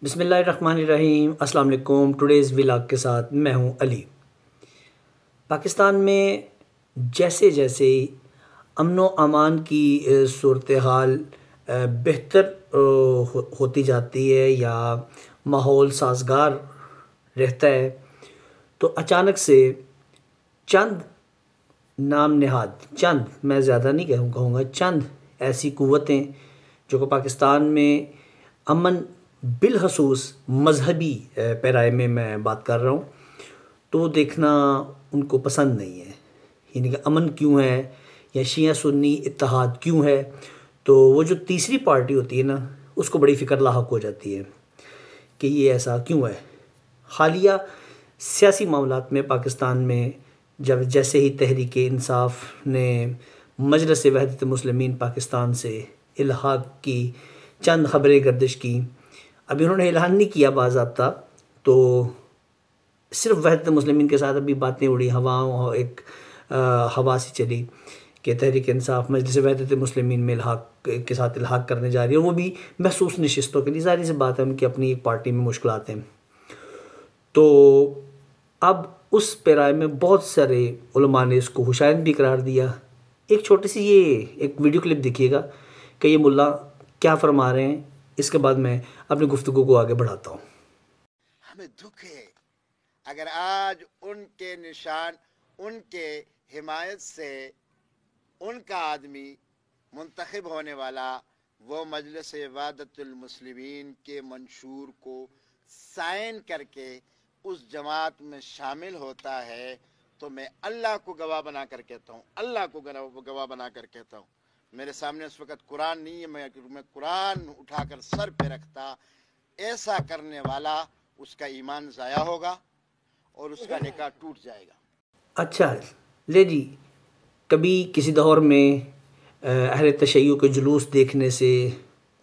بسم اللہ الرحمن الرحیم۔ السلام علیکم۔ ٹوڈیز ولاگ کے ساتھ میں ہوں علی۔ پاکستان میں جیسے جیسے امن و امان کی صورتحال بہتر ہوتی جاتی ہے یا ماحول سازگار رہتا ہے تو اچانک سے چند نام نہاد میں زیادہ نہیں کہوں گا چند ایسی قوتیں جو کہ پاکستان میں امن بالخصوص مذہبی پیرائے میں بات کر رہا ہوں تو وہ دیکھنا ان کو پسند نہیں ہے، یعنی کہ امن کیوں ہے یا شیعہ سنی اتحاد کیوں ہے، تو وہ جو تیسری پارٹی ہوتی ہے نا اس کو بڑی فکر لاحق ہو جاتی ہے کہ یہ ایسا کیوں ہے۔ حالیہ سیاسی معاملات میں پاکستان میں جیسے ہی تحریک انصاف نے مجلس وحدت مسلمین پاکستان سے الحاق کی چند خبریں گردش کی، ابھی انہوں نے اعلان نہیں کیا باضابطہ، تو صرف وحدت مسلمین کے ساتھ ابھی باتیں اڑی، ایک ہوا سی چلی کہ تحریک انصاف مجلس وحدت مسلمین میں الحاق کرنے جا رہی ہے، اور وہ بھی محسوس نشستوں کے لیے۔ ظاہر سی بات ہے ان کی اپنی ایک پارٹی میں مشکلات ہیں، تو اب اس پیرائے میں بہت سارے علماء نے اس کو حشائند بھی قرار دیا۔ ایک چھوٹی سی یہ ایک ویڈیو کلپ دیکھیے گا کہ یہ ملا کیا فرما رہے ہیں، اس کے بعد میں اپنی گفتگو کو آگے بڑھاتا ہوں۔ ہمیں دکھ ہے اگر آج ان کے نشان، ان کے حمایت سے ان کا آدمی منتخب ہونے والا وہ مجلس وحدت المسلمین کے منشور کو سائن کر کے اس جماعت میں شامل ہوتا ہے، تو میں اللہ کو گواہ بنا کر کہتا ہوں، اللہ کو گواہ بنا کر کہتا ہوں، میرے سامنے اس وقت قرآن نہیں ہے، میں قرآن اٹھا کر سر پہ رکھتا، ایسا کرنے والا اس کا ایمان ضائع ہوگا اور اس کا نکاح ٹوٹ جائے گا۔ اچھا لے جی، کبھی کسی دور میں اہل تشیع کے جلوس دیکھنے سے،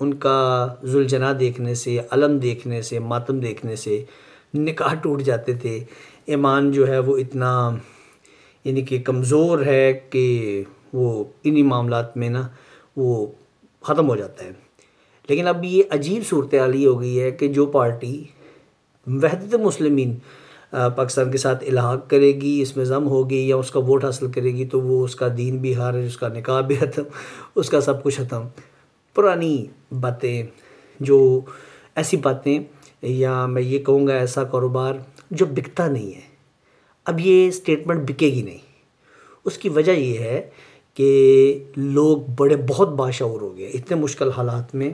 ان کا ذوالجناح دیکھنے سے، علم دیکھنے سے، ماتم دیکھنے سے نکاح ٹوٹ جاتے تھے۔ ایمان جو ہے وہ اتنا یعنی کہ کمزور ہے کہ وہ انہی معاملات میں نا وہ ختم ہو جاتا ہے۔ لیکن اب یہ عجیب صورتحال یہ ہو گئی ہے کہ جو پارٹی وحدت مسلمین پاکستان کے ساتھ الحاق کرے گی، اس میں ضم ہوگی یا اس کا ووٹ حاصل کرے گی، تو وہ اس کا دین بھی خارج، اس کا نکاح بھی ختم، اس کا سب کچھ ختم۔ پرانی باتیں، جو ایسی باتیں یا میں یہ کہوں گا ایسا کاروبار جو بکتا نہیں ہے، اب یہ سٹیٹمنٹ بکے گی نہیں۔ اس کی وجہ یہ ہے کہ لوگ بہت باشعور ہو گئے اتنے مشکل حالات میں۔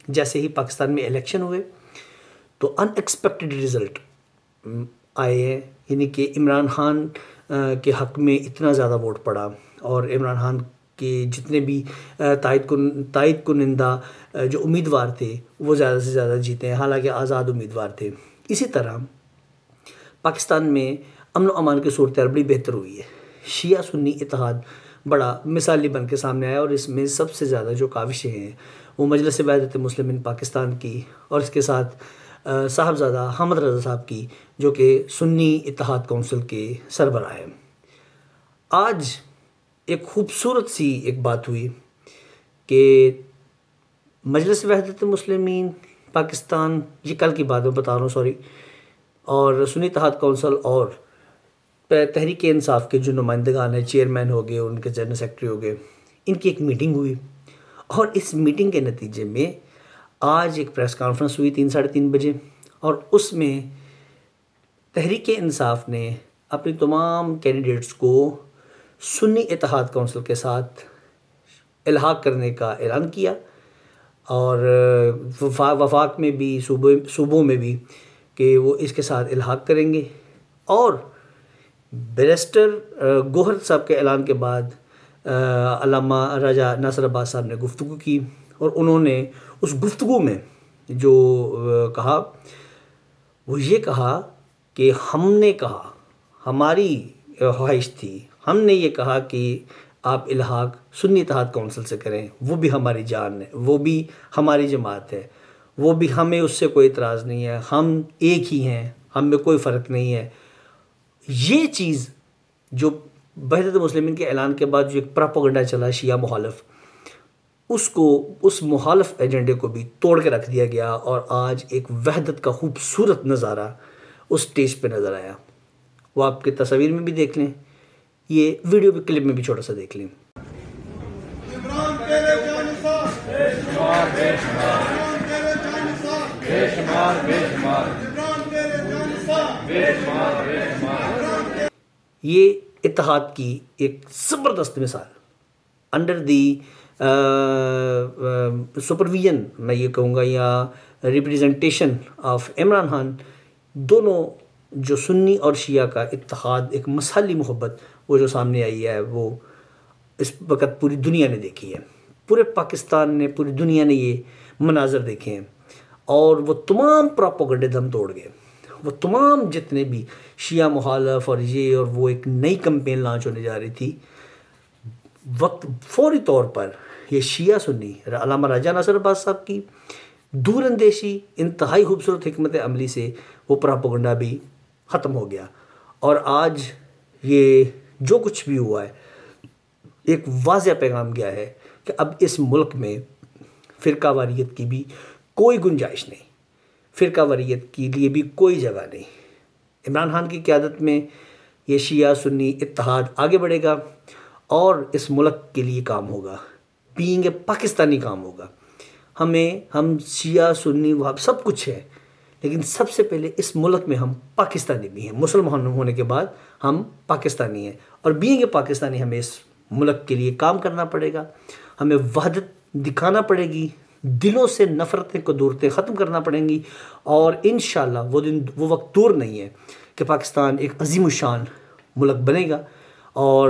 جیسے ہی پاکستان میں الیکشن ہوئے تو ان ایکسپیکٹڈ رزلٹ آئے ہیں، یعنی کہ عمران خان کے حق میں اتنا زیادہ ووٹ پڑا، اور عمران خان کے جتنے بھی تائید کنندہ جو امیدوار تھے وہ زیادہ سے زیادہ جیتے ہیں، حالانکہ آزاد امیدوار تھے۔ اسی طرح پاکستان میں امن و امان کی صورتحال بڑی بہتر ہوئی ہے، شیعہ سنی اتحاد بڑا مثالی بن کے سامنے آیا، اور اس میں سب سے زیادہ جو کاوشیں ہیں وہ مجلس وحدت مسلمین پاکستان کی، اور اس کے ساتھ صاحبزادہ حامد رضا صاحب کی جو کہ سنی اتحاد کونسل کے سربراہ ہیں۔ آج ایک خوبصورت سی ایک بات ہوئی کہ مجلس وحدت مسلمین پاکستان، یہ کل کی بات میں بتا رہا ہوں سوری، اور سنی اتحاد کونسل اور تحریک انصاف کے جو نمائندگان ہیں، چیئرمین ہو گئے، ان کے جنرل سیکرٹری ہو گئے، ان کی ایک میٹنگ ہوئی، اور اس میٹنگ کے نتیجے میں آج ایک پریس کانفرنس ہوئی 3-3:30 بجے، اور اس میں تحریک انصاف نے اپنی تمام کینڈیڈیٹس کو سنی اتحاد کونسل کے ساتھ الحاق کرنے کا اعلان کیا، اور وفاق میں بھی صوبوں میں بھی کہ وہ اس کے ساتھ الحاق کریں گے۔ اور بیرسٹر گوہر صاحب کے اعلان کے بعد علامہ راجہ ناصر عباس صاحب نے گفتگو کی، اور انہوں نے اس گفتگو میں جو کہا وہ یہ کہا کہ ہم نے کہا، ہماری خواہش تھی، ہم نے یہ کہا کہ آپ الحاق سنی اتحاد کونسل سے کریں، وہ بھی ہماری جان ہے، وہ بھی ہماری جماعت ہے، وہ بھی ہمیں اس سے کوئی اعتراض نہیں ہے، ہم ایک ہی ہیں، ہم میں کوئی فرق نہیں ہے۔ یہ چیز جو وحدت مسلمین کے اعلان کے بعد جو ایک پراپیگنڈا چلا شیعہ مخالف، اس مخالف ایجنڈے کو بھی توڑ کے رکھ دیا گیا، اور آج ایک وحدت کا خوبصورت نظارہ اس سٹیج پہ نظر آیا۔ وہ آپ کے تصاویر میں بھی دیکھ لیں، یہ ویڈیو بھی کلپ میں بھی چھوٹا سا دیکھ لیں۔ عمران تیرے جانثار، بے شمار بے شمار، عمران تیرے جانثار، بے شمار بے شمار، عمران تیرے جانثار، بے شمار بے شمار۔ یہ اتحاد کی ایک زبردست مثال انڈر دی سپرویژن میں یہ کہوں گا، یا ریپریزنٹیشن آف عمران خان، دونوں جو سنی اور شیعہ کا اتحاد، ایک مثالی محبت وہ جو سامنے آئی ہے، وہ اس وقت پوری دنیا نے دیکھی ہے، پورے پاکستان نے، پوری دنیا نے یہ مناظر دیکھے ہیں، اور وہ تمام پراپوگنڈے دم توڑ گئے۔ وہ تمام جتنے بھی شیعہ مخالف اور یہ، اور وہ ایک نئی کمپین لانچ ہونے جا رہی تھی، وقت فوری طور پر یہ شیعہ سنی، علامہ راجہ ناصر عباس صاحب کی دور اندیشی، انتہائی خوبصورت حکمت عملی سے وہ پراپوگنڈا بھی ختم ہو گیا، اور آج یہ جو کچھ بھی ہوا ہے، ایک واضح پیغام گیا ہے کہ اب اس ملک میں فرقہ واریت کی بھی کوئی گنجائش نہیں، فرقہ واریت کے لیے بھی کوئی جگہ نہیں۔ عمران خان کی قیادت میں یہ شیعہ سنی اتحاد آگے بڑھے گا، اور اس ملک کے لیے کام ہوگا، بینگ اے پاکستانی کام ہوگا۔ ہم شیعہ سنی وہاں سب کچھ ہے، لیکن سب سے پہلے اس ملک میں ہم پاکستانی بھی ہیں، مسلمان ہونے کے بعد ہم پاکستانی ہیں، اور بینگ اے پاکستانی ہمیں اس ملک کے لیے کام کرنا پڑے گا، ہمیں وحدت دکھانا پڑے گی، دلوں سے نفرتیں قدورتیں ختم کرنا پڑیں گی، اور انشاءاللہ وہ وقت دور نہیں ہے کہ پاکستان ایک عظیم الشان ملک بنے گا، اور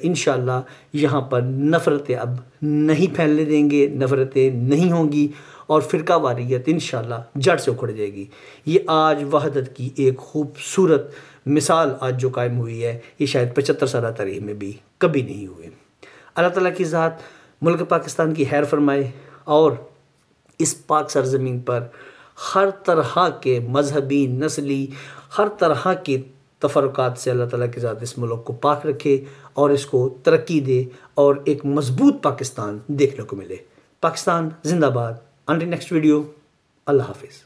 انشاءاللہ یہاں پر نفرتیں اب نہیں پھیلنے دیں گے، نفرتیں نہیں ہوں گی، اور فرقہ واریت انشاءاللہ جڑ سے اکھڑ جائے گی۔ یہ آج وحدت کی ایک خوبصورت مثال آج جو قائم ہوئی ہے، یہ شاید 75 سالہ تاریخ میں بھی کبھی نہیں ہوئے۔ اللہ تعالیٰ کی ذات ملک پاکستان کی خیر فرمائے، اور اس پاک سرزمین پر ہر طرح کے مذہبی، نسلی، ہر طرح کے تفرقات سے اللہ تعالیٰ کی ذات اس ملک کو پاک رکھے، اور اس کو ترقی دے، اور ایک مضبوط پاکستان دیکھنے کو ملے۔ پاکستان زندہ باد۔ انٹل نیکسٹ ویڈیو، اللہ حافظ۔